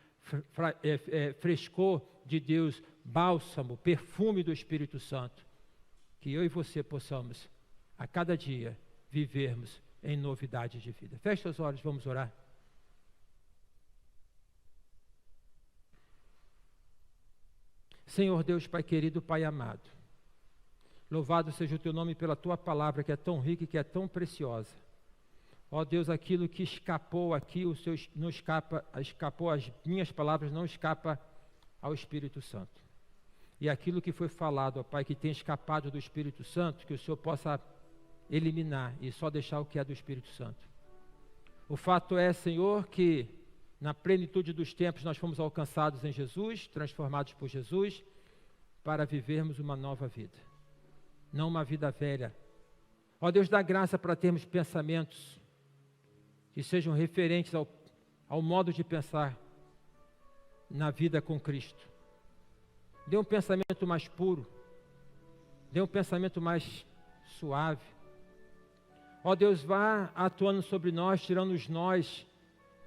frescor de Deus, bálsamo, perfume do Espírito Santo. Que eu e você possamos, a cada dia, vivermos em novidade de vida. Feche os olhos, vamos orar. Senhor Deus, Pai querido, Pai amado, louvado seja o Teu nome pela Tua palavra, que é tão rica e que é tão preciosa. Ó Deus, aquilo que escapou aqui, não escapou às minhas palavras, não escapa ao Espírito Santo. E aquilo que foi falado, ó Pai, que tem escapado do Espírito Santo, que o Senhor possa eliminar e só deixar o que é do Espírito Santo. O fato é, Senhor, que na plenitude dos tempos nós fomos alcançados em Jesus, transformados por Jesus, para vivermos uma nova vida, não uma vida velha. Ó Deus, dá graça para termos pensamentos que sejam referentes ao modo de pensar na vida com Cristo. Dê um pensamento mais puro, dê um pensamento mais suave. Ó Deus, vá atuando sobre nós, tirando os nós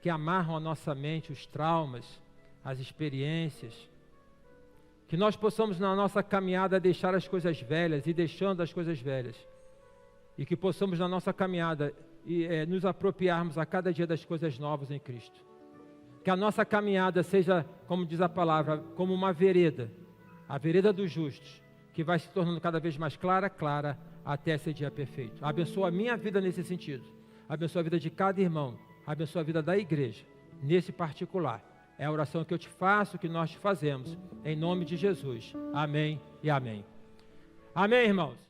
que amarram a nossa mente, os traumas, as experiências. Que nós possamos na nossa caminhada deixar as coisas velhas e deixando as coisas velhas. E que possamos na nossa caminhada nos apropriarmos a cada dia das coisas novas em Cristo. Que a nossa caminhada seja, como diz a palavra, como uma vereda, a vereda dos justos, que vai se tornando cada vez mais clara, até ser dia perfeito. Abençoa a minha vida nesse sentido. Abençoa a vida de cada irmão. Abençoa a vida da igreja, nesse particular. É a oração que eu te faço, que nós te fazemos, em nome de Jesus. Amém e amém. Amém, irmãos?